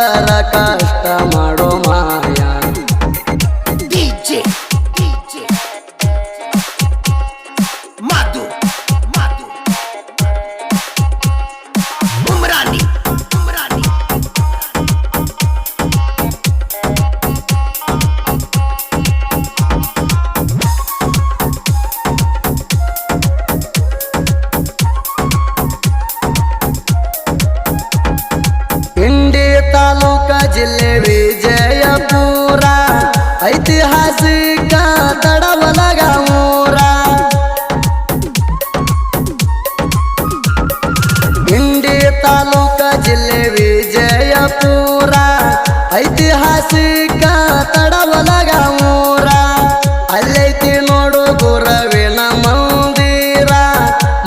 ಭಕ್ತರ ಕಷ್ಟ ಮಾಡೋ ಮಾಯ ಮಧು ಉಮ್ರಾನಿ ಇಂಡಿ ತಾಲೂಕ ಜಿಲ್ಲೆ ವಿಜಯಪುರ ಐತಿಹಾಸಿಕ ತಡವಲಗ ಊರ ಇಂಡಿ ತಾಲೂಕ ಜಿಲ್ಲೆ ವಿಜಯಪುರ ಐತಿಹಾಸಿಕ ತಡವಲಗ ಊರ ಅಲ್ಲೈತಿ ನೋಡು ಗುರವಿನ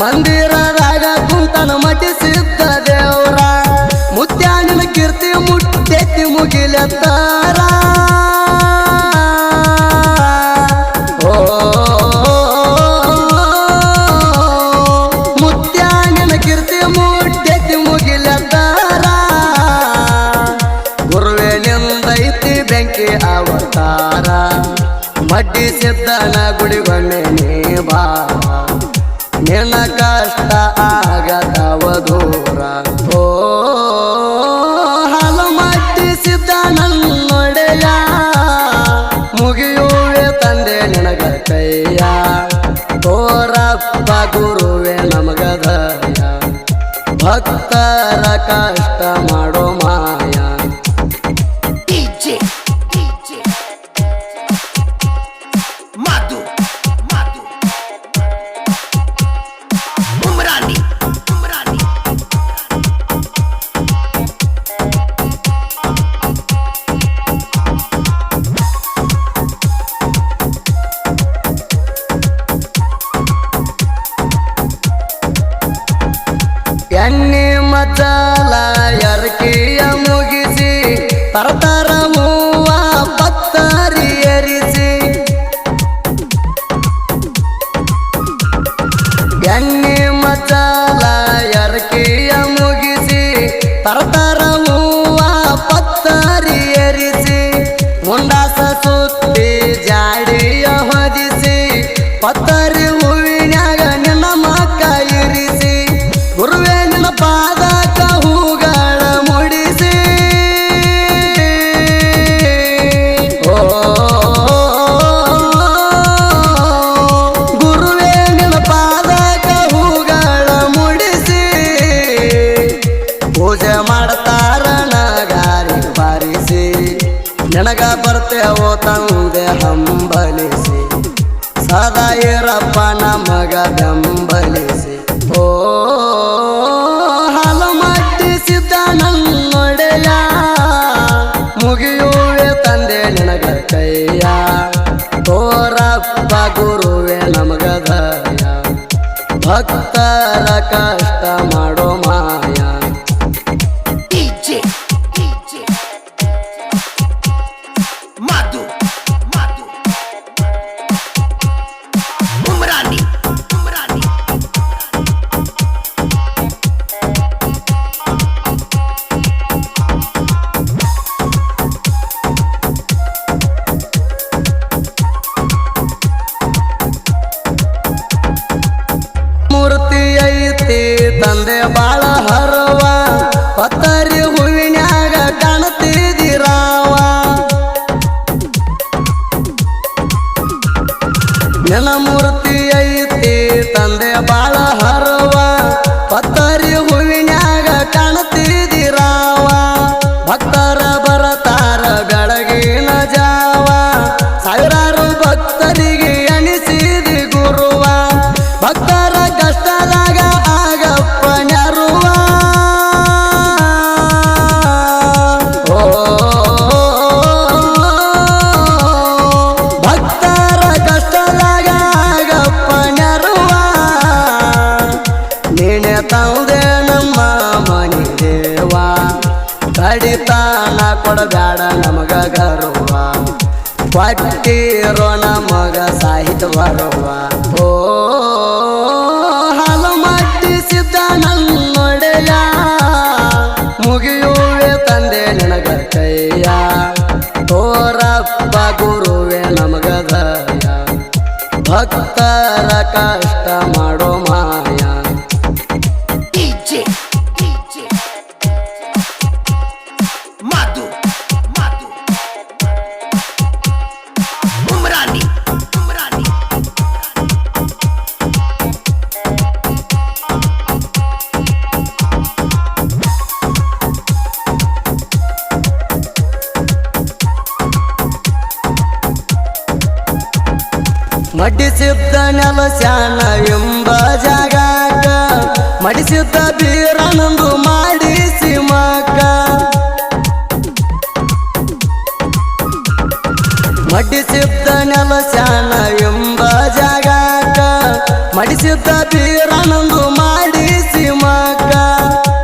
ಮಂದಿರದಾಗ ಕುಂತನ ಮಠಿಸಿದ್ದ ದೇವ್ರ ಮುತ್ಯಾನಿನ ಕೀರ್ತಿ ಮುಟ್ಟೆತ್ತಿ ಮುಗಿಲತ್ತಾರ ಮುತ್ಯಾನಿನ ಕೀರ್ತಿ ಮುಟ್ಟೆತ್ತಿ ಮುಗಿಲತ್ತಾರ ಗುರುವಿನಿಂದೈತಿ ಬೆಂಕಿ ಅವತಾರ ಮಡ್ಡಿಸಿದ್ದನ ಗುಡಿಗೊಣ್ಣೆ ನೀ ಬಾ ನಿನ್ನ ಕಷ್ಟ ಆಗತವ ದೂರ ಹಾಲು ಮಟ್ಟಿಸಿದ್ದ ನನ್ನೊಡೆಯ ಮುಗಿಯುವೆ ತಂದೆ ನಿನಗ ಕೈಯ ತೋರಪ್ಪ ಗುರುವೆ ನಮಗ ದಯ ಭಕ್ತರ ಕಷ್ಟ ಮಾಡೋ ಮಾಯ ಮಧು ಉಮ್ರಾನಿ ಎಣ್ಣೆ ಮಜಾಲ ಎರಕಿಯ ಮುಗಿಸಿ ತರತರ ಹೂವ ಭಕ್ತರಿ ಏರಿಸಿ ಎಣ್ಣೆ ಮಜಾಲ ಎರಕಿಯ ಮುಗಿಸಿ ತರತರ ಹೂವ ಭಕ್ತರಿ ಏರಿಸಿ ಮುಂಡಾಸ ಸುತ್ತಿ ಜಾಡಿಯ ಹೊದಿಸಿ ಪತ್ತರಿ ಹೂವಿನ್ಯಾಗ ನಿನ್ನ ಮಕ್ಕ ಇರಿಸಿ ಗುರುವೇ ನಿನ್ನ ಪಾದಕ ಹೂಗಳ ಮುಡಿಸಿ ಗುರುವೇ ನಿನ್ನ ಪಾದಕ ಹೂಗಳ ಮುಡಿಸಿ ಪೂಜೆ ಮಾಡ್ತಾರ ನಗಾರಿ ಬಾರಿಸಿ ನನಗ ಬರ್ತೇವೋ ತಂದೆ ಹಂಬಲಿಸಿ ಸದಾ ಇರಪ್ಪ ನಮಗ ಬೆಂಬಲಿಸಿ ಹಾಲು ಮಟ್ಟಿಸಿದ್ದ ನನ್ನೊಡೆಯ ಮುಗಿಯುವೆ ತಂದೆ ನಿನಗ ಕೈಯ ತೋರಪ್ಪ ಗುರುವೆ ನಮಗ ದಯ ಭಕ್ತರ ಕಷ್ಟ ಮಾಡೋ ಮಾಯ ಮಧು ಉಮ್ರಾನಿ ಮೂರ್ತಿ ಐತಿ ತಂದೆ ಬಾಳ ಹರವ ಪತ್ತರಿ ಹೂವಿನ್ಯಾಗ ಕಾಣತಿದಿರಾವ ನಿನ್ನ ಮೂರ್ತಿ ಐತಿ ತಂದೆ ಬಾಳ ಹರವ ಪತ್ತರಿ ಹೂವಿನ್ಯಾಗ ಕಾಣತಿದಿರಾವ ಭಕ್ತರ ಬರತಾರ ಬೆಳಗಿನ ಜಾವ ಸಾವಿರಾರು ಭಕ್ತರಿಗೆ ಅನಿಸಿದಿ ಗುರುವ ಭಕ್ತರ ಕಷ್ಟದಾಗ ಆಗಪ್ಪ ನೆರುವ ಭಕ್ತರ ಕಷ್ಟದಾಗ ಆಗಪ್ಪ ನೆರುವ ನೀನೆ ತಂದೆ ನಮ್ಮ ಮನಿ ದೇವ ಕಡಿತಾನ ಕೊಡಬೇಡ ನಮಗ ಗರ್ವ ಕೊಟ್ಟಿರೋ ನಮಗ ಸಾಹಿತ್ಯ ಬರುವ ಹಾಲು ಮಟ್ಟಿಸಿದ್ದ ನನ್ನೊಡೆಯ ಮುಗಿಯುವೆ ತಂದೆ ನಿನಗ ಮಡಿಸಿದ್ದ ನೆಲಸ್ಯಾನ ಎಂಬ ಜಾಗಾಕ ಮಡಿಸಿದ್ದ ಬೀರನಂದು ಮಾಡಿಸಿ ಮಕ್ಕ ಮಡಿಸಿದ್ದ ನೆಲಸ್ಯಾನ ಎಂಬ ಜಾಗಾಕ ಮಡಿಸಿದ್ದ ಬೀರನಂದು ಮಾಡಿಸಿ ಮಕ್ಕ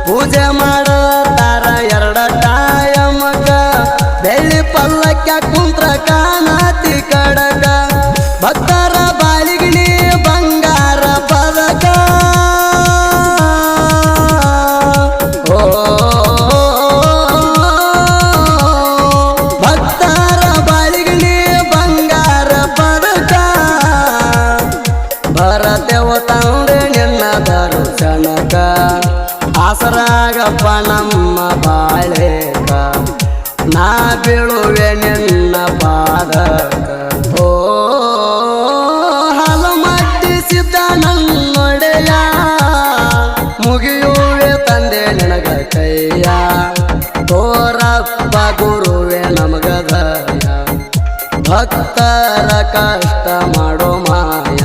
ಪೂಜೆ ಮಾಡತಾರ ಎರಡ ಟೈಮಕ ಬೆಳ್ಳಿ ಪಲ್ಲಕ್ಕ ಕುಂತ್ರ ಕಾಣತಿ ಕಡಗ ಭಕ್ತರ ಬಾಳಿಗಿಣಿ ಬಂಗಾರ ಪದಕ ಭಕ್ತರ ಬಾಳಿಗಿಣಿ ಬಂಗಾರ ಪದಕ ಭರತೆವ ತಂದೆ ನಿನ್ನ ದರ್ಶನಕ ಆಸರಾಗಪ್ಪ ನಮ್ಮ ಬಾಳೆಕ ನಾ ಬೀಳುವೆ ನಿನ್ನ ಪಾದಕ ಹಲಮಟ್ಟಿಸಿದ್ದ ನನ್ನೊಡೆಯ ಮುಗಿಯುವೆ ತಂದೆ ನಿನಗ ಕೈಯ ತೋರಪ್ಪ ಗುರುವೆ ನಮಗದಯ ಭಕ್ತರ ಕಷ್ಟ ಮಾಡೋ ಮಾಯ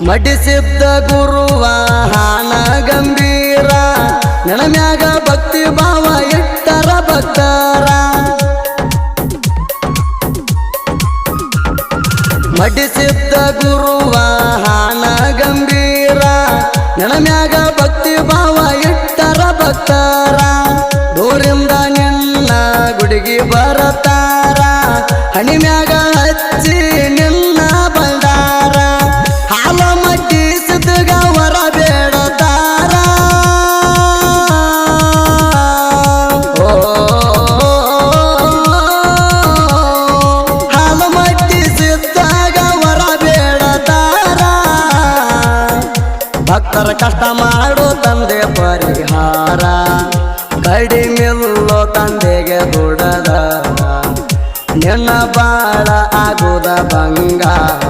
ಮಡಿಸಿದ್ದ ಗುರುವ ಹಾನ ಗಂಭೀರ ನನ್ನ ಮ್ಯಾಗ ಭಕ್ತಿ ಭಾವ ಇಟ್ಟರ ಭಕ್ತರ ಮಡಿಸಿದ್ದ ಗುರುವ ಹಾನ ಗಂಭೀರ ನನ್ನ ಮ್ಯಾಗ ಭಕ್ತಿ ಭಾವ ಇಟ್ಟರ ಭಕ್ತರ ದೂರಿಂದ ನಿನ್ನ ಗುಡಿಗೆ ಬರತಾರ ಹಣಿ ಮ್ಯಾಗ ಹಚ್ಚಿ ನಿನ್ನ ಬಂದಾರ ಹಾಲ ಮಟ್ಟಿಸಿದ್ಗ ವರ ಬೇಡತಾರ ಹಾಲ ಮಟ್ಟಿಸಿದ್ದಾಗ ವರ ಬೇಡತಾರ ಭಕ್ತರ ಕಷ್ಟ ಮಾಡೋ ತಂದೆ ಪರಿಹಾರ ಕಡಿಮೆಲ್ಲೋ ತಂದೆಗೆ ದುಡದ ನಿನ್ನ ಬಾಳ ಆಗುದ ಬಂಗಾರ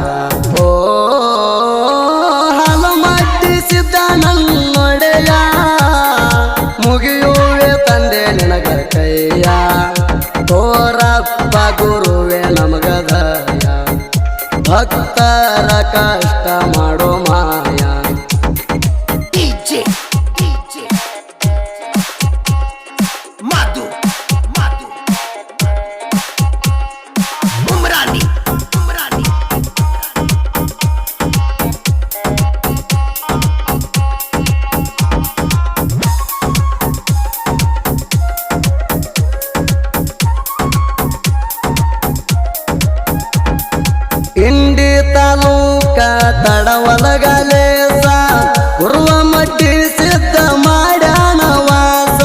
ಹಲಮಟ್ಟಿಸಿದ್ದ ನನ್ನೊಡೆಯ ಮುಗಿಯುವೆ ತಂದೆ ನಿನಗ ಕೈಯ ತೋರಪ್ಪ ಗುರುವೆ ನಮಗದಯ ಭಕ್ತರ ಕಷ್ಟ ಮಾಡೋ ಮಾಯ ಇಂಡಿ ತಾಲೂಕ ತಡವಲಗಲೇಸ ಗುರುವ ಮಟ್ಟಿಸಿದ್ದ ಮಾಡ್ಯಾನ ವಾಸ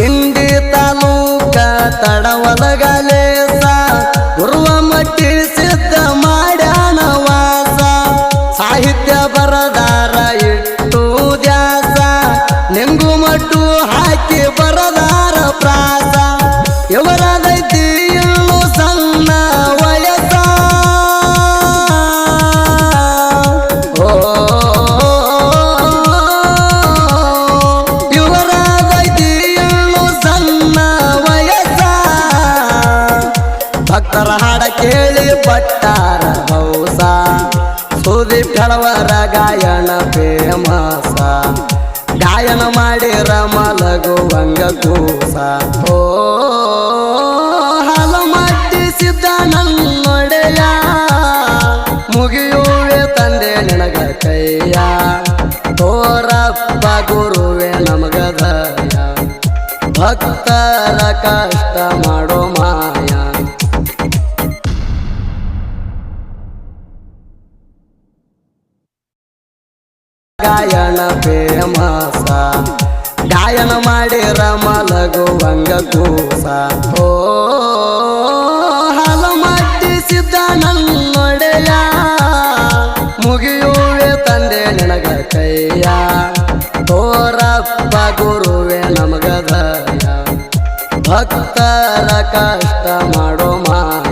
ಇಂಡಿ ತಾಲೂಕ ತಡವಲಗಲೇಸ ಗುರುವ ಮಟ್ಟಿಸಿದ್ದ ಮಾಡ್ಯಾನ ವಾಸ ಸಾಹಿತ್ಯ ಬರದಾರ ಇಟ್ಟು ದ್ಯಾಸ ನಿಂಗು ಮಟ್ಟು ಹಾಕಿ ಬರದಾರ ಪ್ರಾಸ ಇವರದೈತಿ ಇನ್ನು ಸಣ್ಣ ವಯಸ್ಸ ಇವರದೈತಿ ಇನ್ನು ಸಣ್ಣ ವಯಸ್ಸ ಭಕ್ತರ ಹಾಡ ಕೇಳಿ ಪಟ್ಟಾರ ಹೌಸ ಸುದಿ ಕೆಳವರ ಗಾಯನ ಫೇಮಸ ಗಾಯನ ಮಾಡಿರ ಮಲಗುವಂಗ ಕೂಸ ಹಲಮಟ್ಟಿಸಿದ್ದ ನನ್ನೊಡೆಯ ಮುಗಿಯುವೆ ತಂದೆ ನಿನಗ ಕೈಯ ತೋರಪ್ಪ ಗುರುವೆ ನಮಗದಯ ಭಕ್ತರ ಕಷ್ಟ ಮಾಡೋ ಮಾಯ ಗಾಯನ ಫೇಮಸ ಗಾಯನ ಮಾಡಿರ ಮಲಗುವಂಗ ಕೂಸ ಹಲಮಟ್ಟಿಸಿದ್ದ ನನ್ನೊಡೆಯ ಭಕ್ತರ ಕಷ್ಟ ಮಾಡೋ ಮಾಯ